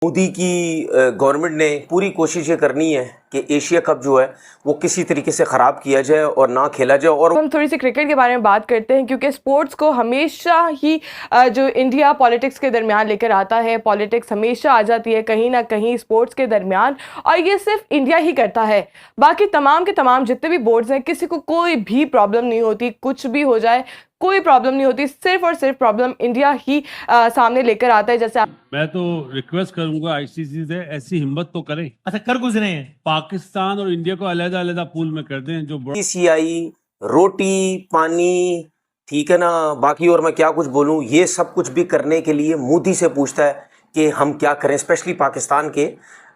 मोदी की गवर्नमेंट ने पूरी कोशिश ये करनी है कि एशिया कप जो है वो किसी तरीके से ख़राब किया जाए और ना खेला जाए। और हम थोड़ी सी क्रिकेट के बारे में बात करते हैं क्योंकि स्पोर्ट्स को हमेशा ही जो इंडिया पॉलिटिक्स के दरमियान लेकर आता है, पॉलिटिक्स हमेशा आ जाती है कहीं ना कहीं स्पोर्ट्स के दरमियान, और ये सिर्फ इंडिया ही करता है। बाकी तमाम के तमाम जितने भी बोर्ड्स हैं, किसी को कोई भी प्रॉब्लम नहीं होती, कुछ भी हो जाए कोई प्रॉब्लम नहीं होती, सिर्फ और सिर्फ प्रॉब्लम इंडिया ही सामने लेकर आता है। जैसे मैं तो रिक्वेस्ट करूंगा आईसीसी से ऐसी हिम्मत तो करें। अच्छा, कर गुजरे हैं। पाकिस्तान और इंडिया को अलग अलग पूल में कर दें जो बीसीसीआई रोटी पानी, ठीक है ना, बाकी और मैं क्या कुछ बोलूं, ये सब कुछ भी करने के लिए मोदी से पूछता है कि हम क्या करें, स्पेशली पाकिस्तान के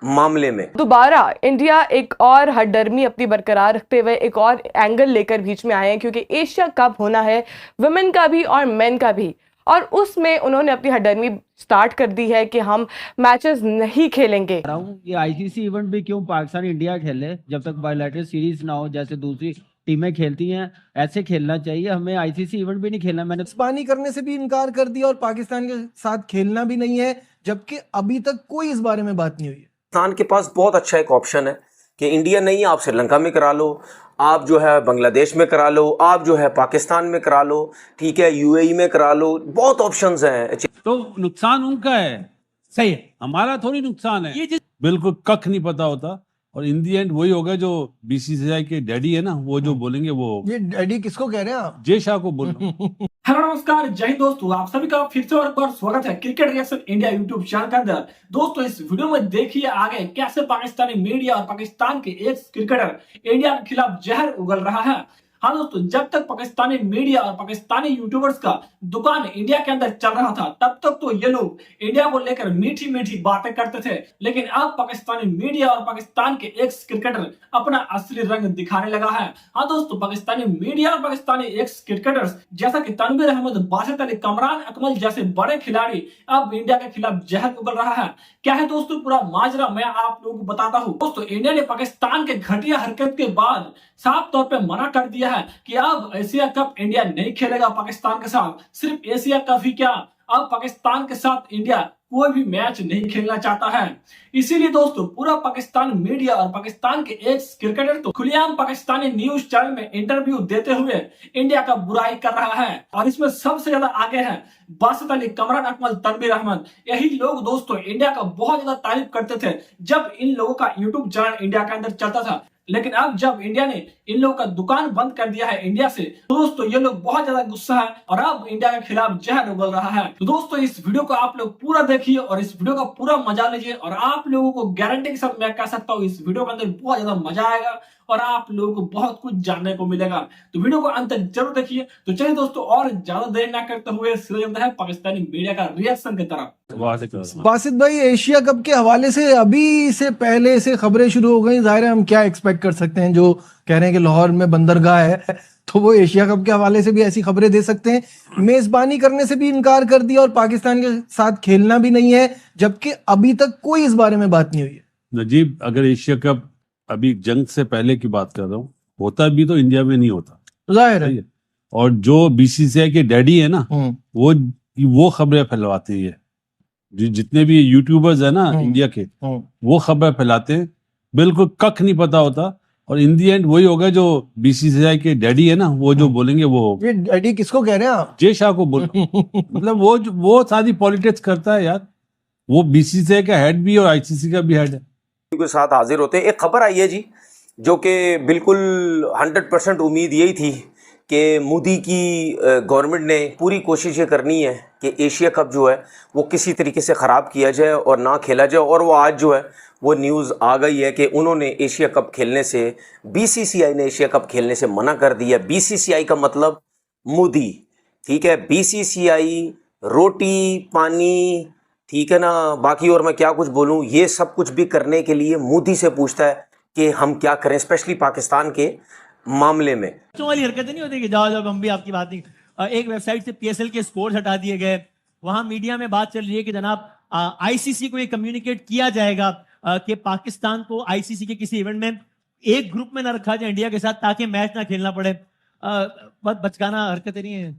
मामले में। दोबारा इंडिया एक और हठधर्मी अपनी बरकरार रखते हुए एक और एंगल लेकर बीच में आए हैं क्योंकि एशिया कप होना है वुमेन का भी और मेन का भी, और उसमें उन्होंने अपनी हठधर्मी स्टार्ट कर दी है कि हम मैचेस नहीं खेलेंगे। ये आईसीसी इवेंट भी क्यों पाकिस्तान इंडिया खेले जब तक बायलैटरल सीरीज ना हो, जैसे दूसरी टीमें खेलती हैं ऐसे खेलना चाहिए। हमें आईसीसी इवेंट भी नहीं खेलना। मैंने मेजबानी करने से भी इनकार कर दिया और पाकिस्तान के साथ खेलना भी नहीं है, जबकि अभी तक कोई इस बारे में बात नहीं हुई है। पाकिस्तान के पास बहुत अच्छा एक ऑप्शन है कि इंडिया नहीं, आप श्रीलंका में करा लो, आप जो है बांग्लादेश में करा लो, आप जो है पाकिस्तान में करा लो, ठीक है, यूएई में करा लो, बहुत ऑप्शंस हैं। तो नुकसान उनका है, सही है, हमारा थोड़ी नुकसान है। ये बिल्कुल कख नहीं पता होता और इन दी एंड वही होगा जो बीसीसीआई के डैडी है ना, वो जो बोलेंगे वो होगा। ये डैडी किसको कह रहे हैं आप? जय शाह को बोल रहा हूं। हेलो नमस्कार, जय हिंद दोस्तों, आप सभी का फिर से और एक बार स्वागत है cricket reaction India YouTube channel के अंदर। दोस्तों इस वीडियो में देखिए आगे कैसे पाकिस्तानी मीडिया और पाकिस्तान के एक्स क्रिकेटर इंडिया के खिलाफ जहर उगल रहा है। हाँ दोस्तों, जब तक पाकिस्तानी मीडिया और पाकिस्तानी यूट्यूबर्स का दुकान इंडिया के अंदर चल रहा था तब तक तो ये लोग इंडिया को लेकर मीठी मीठी बातें करते थे, लेकिन अब पाकिस्तानी मीडिया और पाकिस्तान के एक्स क्रिकेटर अपना असली रंग दिखाने लगा है। हाँ दोस्तों, पाकिस्तानी मीडिया और पाकिस्तानी एक्स क्रिकेटर्स जैसा कि तनवीर अहमद, बासित अली, कमरान अकमल जैसे बड़े खिलाड़ी अब इंडिया के खिलाफ जहर उगल रहा है। क्या है दोस्तों पूरा माजरा, मैं आप लोगों को बताता हूँ। दोस्तों इंडिया ने पाकिस्तान के घटिया हरकत के बाद साफ तौर पे मना कर दिया है कि अब एशिया कप इंडिया नहीं खेलेगा पाकिस्तान के साथ। सिर्फ एशिया कप ही क्या, अब पाकिस्तान के साथ इंडिया कोई भी मैच नहीं खेलना चाहता है। इसीलिए दोस्तों पूरा पाकिस्तान मीडिया और पाकिस्तान के एक्स क्रिकेटर तो खुलेआम पाकिस्तानी न्यूज चैनल में इंटरव्यू देते हुए इंडिया का बुराई कर रहा है, और इसमें सबसे ज्यादा आगे है बासित अली, कमरान अकमल, तनवीर अहमद। यही लोग दोस्तों इंडिया का बहुत ज्यादा तारीफ करते थे जब इन लोगों का यूट्यूब चैनल इंडिया के अंदर चलता था, लेकिन अब जब इंडिया ने इन लोगों का दुकान बंद कर दिया है इंडिया से, तो दोस्तों ये लोग बहुत ज्यादा गुस्सा है और अब इंडिया के खिलाफ जहर उगल रहा है। तो दोस्तों इस वीडियो को आप लोग पूरा देखिए और इस वीडियो का पूरा मजा लीजिए, और आप लोगों को गारंटी के साथ मैं कह सकता हूँ इस वीडियो के अंदर बहुत ज्यादा मजा आएगा और आप लोगों को बहुत कुछ जानने को मिलेगा। तो वीडियो को अंत तक जरूर देखिए। तो चलिए दोस्तों और ज्यादा देर ना करते हुए सीधा चलते हैं पाकिस्तानी मीडिया का रिएक्शन की तरफ। बासित भाई, एशिया कप के हवाले से अभी से पहले से खबरें शुरू हो गई, जाहिर है हम क्या एक्सपेक्ट कर सकते हैं। जो कह रहे हैं कि लाहौर में बंदरगाह है तो वो एशिया कप के हवाले से भी ऐसी खबरें दे सकते हैं। मेजबानी करने से भी इनकार कर दिया और पाकिस्तान के साथ खेलना भी नहीं है, जबकि अभी तक कोई इस बारे में बात नहीं हुई है। नजीब, अगर एशिया कप अभी जंग से पहले की बात कर रहा हूँ, होता भी तो इंडिया में नहीं होता, जाहिर है। और जो बीसीसीआई के डैडी है ना, वो खबरें फैलवाते हैं। जितने भी यूट्यूबर्स है ना इंडिया के, वो खबर फैलाते हैं, बिल्कुल कख नहीं पता होता और इन दी एंड वही होगा जो बीसीसीआई के डैडी है ना, वो जो बोलेंगे वो होगा। ये डैडी किसको कह रहे हैं आप? जय शाह को बोल रहा हूं। मतलब वो सारी पॉलिटिक्स करता है यार, वो बीसीसीआई का हेड भी और आईसीसी का भी हेड है। के साथ हाजिर होते हैं। एक खबर आई है जी, जो कि बिल्कुल 100% उम्मीद यही थी कि मोदी की गवर्नमेंट ने पूरी कोशिश ये करनी है कि एशिया कप जो है वो किसी तरीके से ख़राब किया जाए और ना खेला जाए। और वो आज जो है वो न्यूज़ आ गई है कि उन्होंने एशिया कप खेलने से, बीसीसीआई ने एशिया कप खेलने से मना कर दिया। बीसीसीआई का मतलब मोदी, ठीक है, बीसीसीआई रोटी पानी, ठीक है ना, बाकी और मैं क्या कुछ बोलूं, ये सब कुछ भी करने के लिए मोदी से पूछता है कि हम क्या करें, स्पेशली पाकिस्तान के मामले में। बच्चों वाली हरकतें नहीं होती कि जाओ जाओ हम भी आपकी बात नहीं। एक वेबसाइट से पीएसएल के स्कोर्स हटा दिए गए, वहां मीडिया में बात चल रही है कि जनाब आईसीसी को ये कम्युनिकेट किया जाएगा कि पाकिस्तान को आईसीसी के किसी इवेंट में एक ग्रुप में ना रखा जाए इंडिया के साथ, ताकि मैच ना खेलना पड़े। बहुत बचकाना हरकतें नहीं है।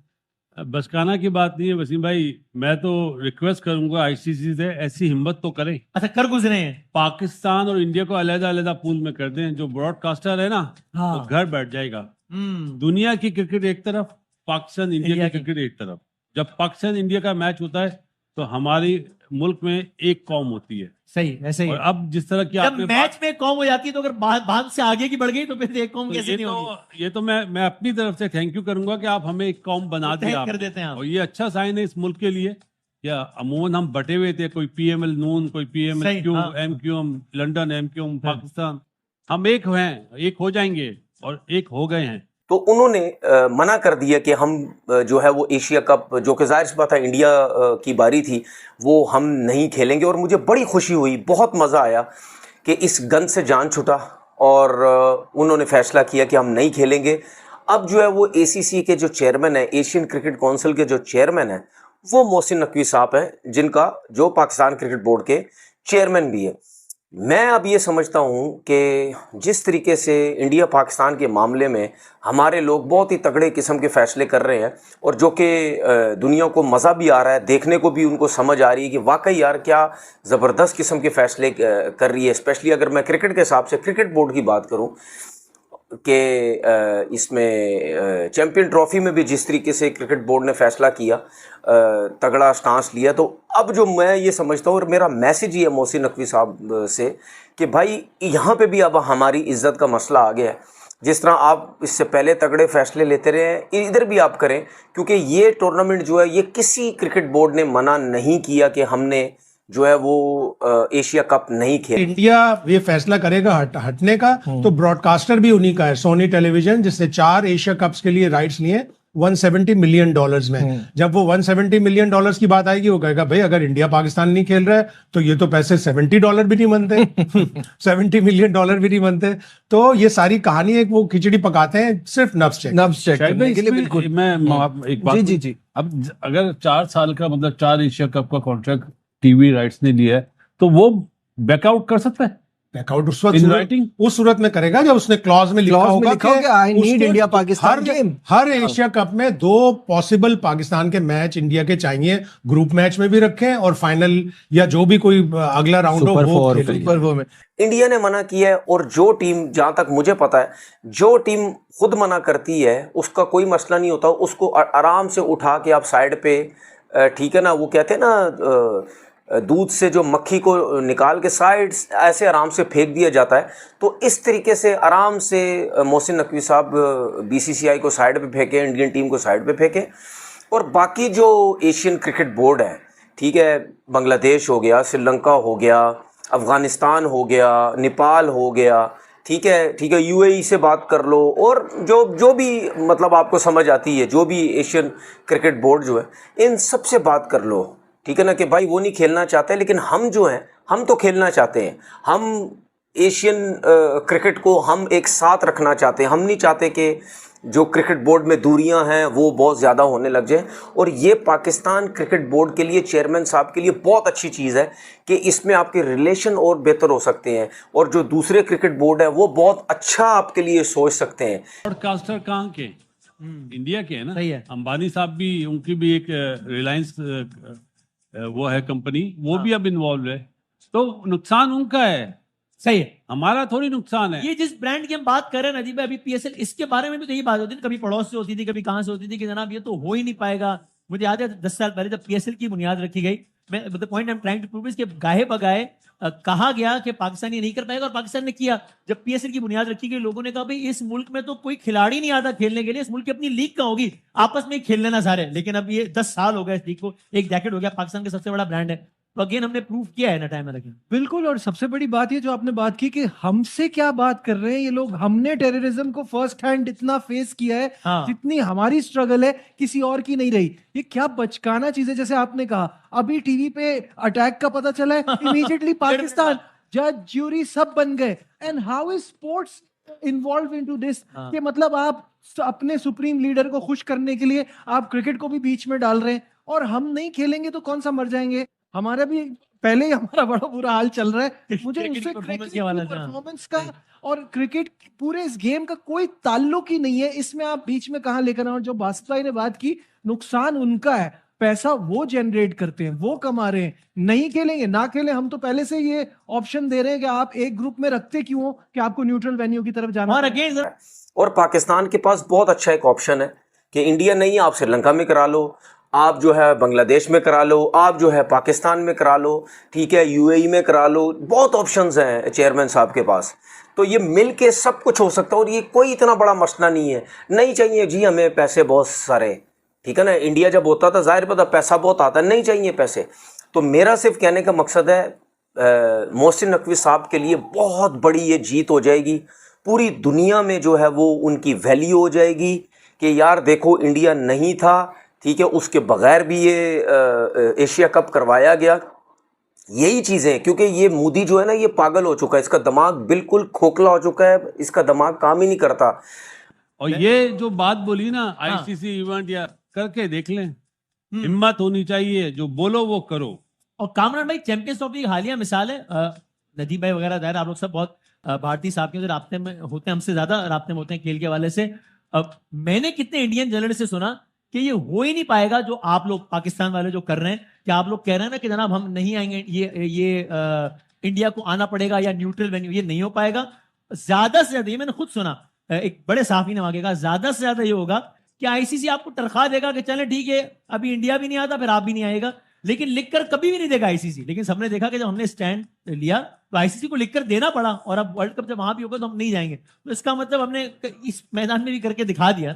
बचकाना की बात नहीं है वसीम भाई, मैं तो रिक्वेस्ट करूंगा आईसीसी से ऐसी हिम्मत तो करें, अच्छा कर गुजरे हैं। पाकिस्तान और इंडिया को अलग-अलग पूल में कर दें। जो ब्रॉडकास्टर है ना, हाँ। वो घर बैठ जाएगा। हम्म। दुनिया की क्रिकेट एक तरफ, पाकिस्तान इंडिया इंडिया की की। क्रिकेट एक तरफ। जब पाकिस्तान इंडिया का मैच होता है तो हमारी मुल्क में एक कौम होती है। सही, ऐसे ही और है। अब जिस तरह की जब आपने मैच में कौम हो जाती है तो अगर बांध से आगे की बढ़ गई तो फिर एक कौम तो कैसे नहीं होगी? ये तो मैं अपनी तरफ से थैंक यू करूंगा कि आप हमें एक कौम बना तय दिया कर आपने। देते हैं आप। और ये अच्छा साइन है इस मुल्क के लिए। या अमूमन हम बटे हुए थे, कोई पीएमएल नून, कोई पीएमएल सही, क्यू, हाँ। एमक्यूएम लंदन, एमक्यूएम हाँ। पाकिस्तान, हम एक हैं, एक हो जाएंगे और एक हो गए हैं। तो उन्होंने मना कर दिया कि हम जो है वो एशिया कप, जो कि जाहिर सी बात है इंडिया की बारी थी, वो हम नहीं खेलेंगे। और मुझे बड़ी खुशी हुई, बहुत मज़ा आया कि इस गन से जान छूटा और उन्होंने फैसला किया कि हम नहीं खेलेंगे। अब जो है वो एसीसी के जो चेयरमैन है, एशियन क्रिकेट काउंसिल के जो चेयरमैन है, वो मोहसिन नकवी साहब हैं, जिनका जो पाकिस्तान क्रिकेट बोर्ड के चेयरमैन भी है। मैं अब ये समझता हूँ कि जिस तरीके से इंडिया पाकिस्तान के मामले में हमारे लोग बहुत ही तगड़े किस्म के फ़ैसले कर रहे हैं, और जो कि दुनिया को मज़ा भी आ रहा है, देखने को भी उनको समझ आ रही है कि वाकई यार क्या ज़बरदस्त किस्म के फ़ैसले कर रही है। स्पेशली अगर मैं क्रिकेट के हिसाब से क्रिकेट बोर्ड की बात करूँ कि इसमें चैम्पियन ट्रॉफी में भी जिस तरीके से क्रिकेट बोर्ड ने फैसला किया, तगड़ा स्टांस लिया, तो अब जो मैं ये समझता हूँ और मेरा मैसेज ये है मोहसिन नकवी साहब से कि भाई यहाँ पे भी अब हमारी इज्जत का मसला आ गया है। जिस तरह आप इससे पहले तगड़े फैसले लेते रहे हैं, इधर भी आप करें, क्योंकि ये टूर्नामेंट जो है ये किसी क्रिकेट बोर्ड ने मना नहीं किया कि हमने जो है वो एशिया कप नहीं खेला। इंडिया ये फैसला करेगा हटने का, तो ब्रॉडकास्टर भी उन्हीं का है, सोनी टेलीविजन, जिसने 4 एशिया कप्स के लिए राइट्स लिए $170 मिलियन में। जब वो $170 मिलियन की बात आएगी, वो कहेगा भाई अगर इंडिया पाकिस्तान नहीं खेल रहा है तो ये तो पैसे $70 भी नहीं बनते, $70 मिलियन भी नहीं बनते। तो ये सारी कहानी एक वो खिचड़ी पकाते हैं सिर्फ नब्स चेक शायद करने के लिए। इसमें बिल्कुल मैं एक बात जी जी। अब अगर 4 साल का मतलब 4 एशिया कप का कॉन्ट्रैक्ट टीवी राइट्स ने लिया है तो वो बैकआउट कर सकता है। बैकआउट उस In writing? सूरत में करेगा जब उसने क्लॉज में लिखा होगा कि आई नीड उसको इंडिया पाकिस्तान गेम। हर एशिया कप में 2 पॉसिबल पाकिस्तान के मैच इंडिया के चाहिए, ग्रुप मैच में भी रखें और फाइनल या जो भी कोई अगला राउंड हो वो खेलें। सुपर 4 में इंडिया ने मना किया है, और जो टीम, जहाँ तक मुझे पता है, जो टीम खुद मना करती है उसका कोई मसला नहीं होता, उसको आराम से उठा के आप साइड पे, ठीक है ना, वो कहते हैं ना दूध से जो मक्खी को निकाल के साइड ऐसे आराम से फेंक दिया जाता है। तो इस तरीके से आराम से मोहसिन नकवी साहब बीसीसीआई को साइड पे फेंके, इंडियन टीम को साइड पे फेंके, और बाकी जो एशियन क्रिकेट बोर्ड है, ठीक है, बांग्लादेश हो गया, श्रीलंका हो गया, अफ़गानिस्तान हो गया, नेपाल हो गया, ठीक है, यूएई से बात कर लो, और जो भी मतलब आपको समझ आती है, जो भी एशियन क्रिकेट बोर्ड जो है, इन सब से बात कर लो, ठीक है ना, कि भाई वो नहीं खेलना चाहते, लेकिन हम जो हैं हम तो खेलना चाहते हैं। हम एशियन क्रिकेट को हम एक साथ रखना चाहते हैं। हम नहीं चाहते कि जो क्रिकेट बोर्ड में दूरियां हैं वो बहुत ज़्यादा होने लग जाए। और ये पाकिस्तान क्रिकेट बोर्ड के लिए, चेयरमैन साहब के लिए बहुत अच्छी चीज़ है कि इसमें आपके रिलेशन और बेहतर हो सकते हैं, और जो दूसरे क्रिकेट बोर्ड है वो बहुत अच्छा आपके लिए सोच सकते हैं। ब्रॉडकास्टर कहाँ के? इंडिया के है ना। सही है। अंबानी साहब भी, उनकी भी एक रिलायंस वो है कंपनी, वो भी अब इन्वॉल्व है, तो नुकसान उनका है, सही है। हमारा थोड़ी नुकसान है। ये जिस ब्रांड की हम बात कर रहे हैं नदीम भाई, अभी पीएसएल, इसके बारे में भी तो यही बात होती थी, कभी पड़ोस से होती थी, कभी कहां से होती थी कि जनाब ये तो हो ही नहीं पाएगा। मुझे याद है 10 साल पहले जब पीएसएल की बुनियाद रखी गई, मैं the point I am trying to prove is कि गाहे बगाए कहा गया कि पाकिस्तान ये नहीं कर पाएगा, और पाकिस्तान ने किया। जब पीएसएल की बुनियाद रखी गई, लोगों ने कहा भाई इस मुल्क में तो कोई खिलाड़ी नहीं आता खेलने के लिए, इस मुल्क की अपनी लीग कहाँ होगी, आपस में खेल लेना सारे। लेकिन अब ये 10 साल हो गए इस लीग को, 1 डेकेड हो गया, पाकिस्तान का सबसे बड़ा ब्रांड है। तो अगेन हमने प्रूव किया है ना टाइम में लगे। बिल्कुल। और सबसे बड़ी बात ये जो आपने बात की कि हमसे क्या बात कर रहे हैं ये लोग, हमने टेररिज्म को फर्स्ट हैंड इतना फेस किया है, हाँ। जितनी हमारी स्ट्रगल है किसी और की नहीं रही। ये क्या बचकाना चीज है। जैसे आपने कहा अभी टीवी पे अटैक का पता चला है, इमीडिएटली पाकिस्तान जज ज्यूरी सब बन गए। And how is sports involve into this, कि मतलब आप अपने सुप्रीम लीडर को खुश करने के लिए आप क्रिकेट को भी बीच में डाल रहे हैं, और हम नहीं खेलेंगे तो कौन सा मर जाएंगे। हमारा भी पहले ही हमारा बड़ा बुरा हाल चल रहा है। मुझे क्रिकेट उससे परफॉर्मेंस के हवाले से, हाँ। परफॉर्मेंस का और क्रिकेट पूरे इस गेम का कोई ताल्लुक ही नहीं है। इसमें आप बीच में कहाँ लेकर आए। और जो बासित भाई ने बात की नुकसान उनका है, पैसा वो जनरेट करते हैं, वो कमा रहे हैं। नहीं खेलेंगे ना खेलें, हम तो पहले से ये ऑप्शन दे रहे हैं कि आप एक ग्रुप में रखते क्यों हो कि आपको न्यूट्रल वेन्यू की तरफ जाना और पड़े। अगेन और पाकिस्तान के पास बहुत अच्छा एक ऑप्शन है कि इंडिया नहीं, आप श्रीलंका में करा लो, आप जो है बांग्लादेश में करा लो, आप जो है पाकिस्तान में करा लो, ठीक है, यूएई में करा लो। बहुत ऑप्शंस हैं चेयरमैन साहब के पास, तो ये मिल के सब कुछ हो सकता है। और ये कोई इतना बड़ा मसला नहीं है। नहीं चाहिए जी हमें पैसे बहुत सारे, ठीक है ना। इंडिया जब होता था जाहिर पता पैसा बहुत आता, नहीं चाहिए पैसे। तो मेरा सिर्फ कहने का मकसद है मोहसिन नकवी साहब के लिए बहुत बड़ी ये जीत हो जाएगी। पूरी दुनिया में जो है वो उनकी वैल्यू हो जाएगी कि यार देखो इंडिया नहीं था, ठीक है, उसके बगैर भी ये एशिया कप करवाया गया। यही चीज़ें, क्योंकि ये मोदी जो है ना ये पागल हो चुका है, इसका दिमाग बिल्कुल खोखला हो चुका है, इसका दिमाग काम ही नहीं करता। और ये जो बात बोली ना आईसीसी इवेंट या करके देख लें, हिम्मत होनी चाहिए, जो बोलो वो करो। और कामरान भाई चैंपियंस ट्रॉफी की हालिया मिसाल है, नदीम भाई वगैरह दायर आप लोग सब बहुत भारतीय साहब के रास्ते में होते हैं, हमसे ज्यादा रास्ते में होते हैं खेल के हवाले से। मैंने कितने इंडियन जर्नलिस्ट से सुना कि ये हो ही नहीं पाएगा जो आप लोग पाकिस्तान वाले जो कर रहे हैं, कि आप लोग कह रहे हैं ना कि जनाब हम नहीं आएंगे, ये इंडिया को आना पड़ेगा या न्यूट्रल वेन्यू, ये नहीं हो पाएगा। ज्यादा से ज्यादा, ये मैंने खुद सुना, एक बड़े साफी ने वहां कहा, ज्यादा से ज्यादा ये होगा कि आईसीसी आपको तनख्वाह देगा कि चले ठीक है अभी इंडिया भी नहीं आता, फिर आप भी नहीं आएगा, लेकिन लिखकर कभी भी नहीं देगा आईसीसी। लेकिन सबने देखा कि जब हमने स्टैंड लिया तो आईसीसी को लिखकर देना पड़ा, और अब वर्ल्ड कप जब वहां भी होगा तो हम नहीं जाएंगे। तो इसका मतलब हमने इस मैदान में भी करके दिखा दिया,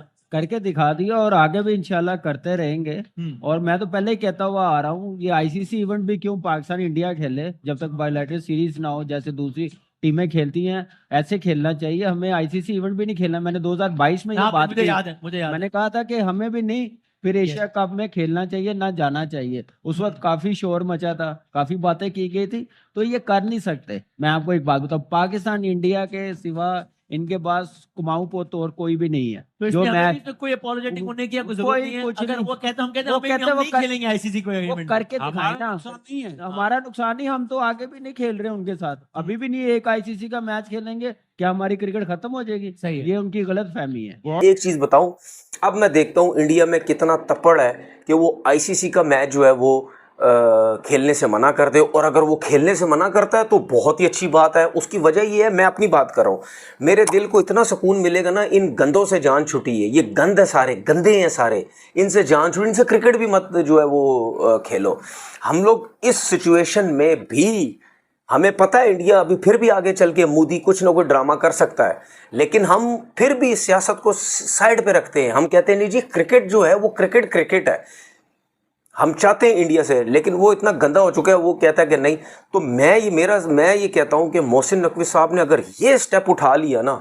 और आगे भी इंशाल्लाह करते रहेंगे। और मैं तो पहले ही कहता हुआ आ रहा हूँ, ये आईसीसी इवेंट भी क्यों पाकिस्तान इंडिया खेले जब तक बायलैटरल सीरीज ना हो, जैसे दूसरी टीमें खेलती हैं ऐसे खेलना चाहिए। हमें आईसीसी इवेंट भी नहीं खेलना। मैंने 2022 में ये बात मुझे की, याद है, मुझे याद मैंने कहा था कि हमें भी नहीं फिर एशिया कप में खेलना चाहिए ना जाना चाहिए। उस वक्त काफी शोर मचा था, काफी बातें की गई थी, तो ये कर नहीं सकते। मैं आपको एक बात बताऊं, पाकिस्तान इंडिया के सिवा इनके पास कुमाऊं पोत और कोई भी नहीं है। तो जो मैच तो कोई अपोलोजेटिक होने की कोई जरूरत कोई नहीं है। कुछ अगर नहीं। वो कहते हैं, हम कहते हैं वो हम कहते हैं नहीं वो खेलेंगे आईसीसी को वो एग्रीमेंट करके दिखाए हमारा ना। नुकसान नहीं है। हमारा नुकसान नहीं, हम तो आगे भी नहीं खेल रहे उनके साथ, अभी भी नहीं एक आईसीसी का मैच खेलेंगे, क्या हमारी क्रिकेट खत्म हो जाएगी? सही है। ये उनकी गलत फहमी है। एक चीज़ बताऊं, अब मैं देखता हूं इंडिया में कितना तपड़ है कि वो आईसीसी का मैच जो है वो खेलने से मना कर दे। और अगर वो खेलने से मना करता है तो बहुत ही अच्छी बात है। उसकी वजह ये है, मैं अपनी बात कर रहा हूँ, मेरे दिल को इतना सुकून मिलेगा ना, इन गंदों से जान छुटी है। ये गंद है, सारे गंदे हैं सारे, इनसे जान छुटी, इनसे क्रिकेट भी मत जो है वो खेलो। हम लोग इस सिचुएशन में भी, हमें पता है इंडिया अभी फिर भी आगे चल के मोदी कुछ ना कुछ ड्रामा कर सकता है, लेकिन हम फिर भी इस सियासत को साइड पे रखते हैं। हम कहते हैं नहीं जी, क्रिकेट जो है वो क्रिकेट है, हम चाहते हैं इंडिया से, लेकिन वो इतना गंदा हो चुका है, वो कहता है कि नहीं। तो मैं ये कहता हूं कि मोहसिन नकवी साहब ने अगर ये स्टेप उठा लिया ना,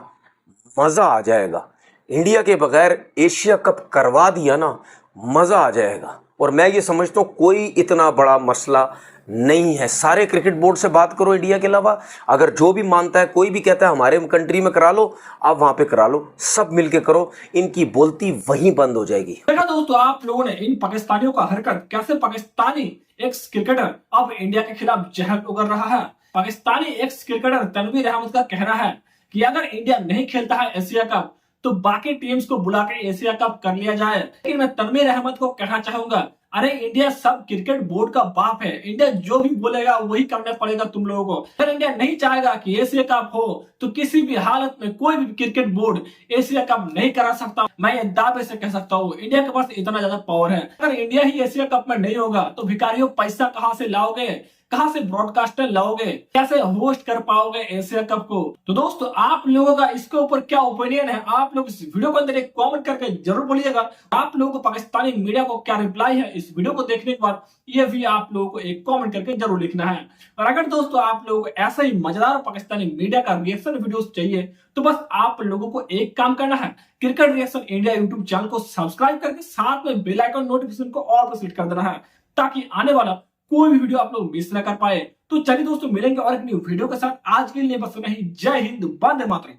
मज़ा आ जाएगा। इंडिया के बगैर एशिया कप करवा दिया ना, मज़ा आ जाएगा। और मैं ये समझता हूँ कोई इतना बड़ा मसला नहीं है। सारे क्रिकेट बोर्ड से बात करो इंडिया के अलावा, अगर जो भी मानता है, कोई भी कहता है हमारे कंट्री में करा लो, आप वहां पे करा लो, सब मिलके करो, इनकी बोलती वहीं बंद हो जाएगी। देखा दोस्तों आप लोगों ने इन पाकिस्तानियों का हरकत, कैसे पाकिस्तानी एक्स क्रिकेटर अब इंडिया के खिलाफ जहर उगल रहा है। पाकिस्तानी एक्स क्रिकेटर तनवीर अहमद का कहना है कि अगर इंडिया नहीं खेलता है एशिया कप तो बाकी टीम्स को बुला के एशिया कप कर लिया जाए। लेकिन मैं तनवीर अहमद को कहना चाहूंगा, अरे इंडिया सब क्रिकेट बोर्ड का बाप है, इंडिया जो भी बोलेगा वही करना पड़ेगा तुम लोगों को। अगर इंडिया नहीं चाहेगा कि एशिया कप हो तो किसी भी हालत में कोई भी क्रिकेट बोर्ड एशिया कप नहीं करा सकता। मैं ये दावे से कह सकता हूँ, इंडिया के पास इतना ज्यादा पावर है। अगर इंडिया ही एशिया कप में नहीं होगा तो भिखारियों पैसा कहां से लाओगे, कहां से ब्रॉडकास्टर लाओगे, कैसे होस्ट कर पाओगे एशिया कप को। तो दोस्तों आप लोगों का इसके ऊपर क्या ओपिनियन है, आप लोग इस वीडियो के अंदर एक कमेंट करके जरूर बोलिएगा। आप लोगों को पाकिस्तानी मीडिया को क्या रिप्लाई है इस वीडियो को देखने के बाद, ये भी आप लोगों को एक कमेंट करके जरूर लिखना है। और अगर दोस्तों आप लोगों को ऐसा ही मजेदार पाकिस्तानी मीडिया का रिएक्शन वीडियोस चाहिए तो बस आप लोगों को एक काम करना है, cricket reaction India YouTube channel को सब्सक्राइब करके साथ में बेल आइकन नोटिफिकेशन को ऑल पर सेट कर देना है, ताकि आने वाला कोई भी वीडियो आप लोग मिस ना कर पाए। तो चलिए दोस्तों मिलेंगे और एक न्यू वीडियो के साथ। आज के लिए बस नहीं। जय हिंद, वंदे मातरम।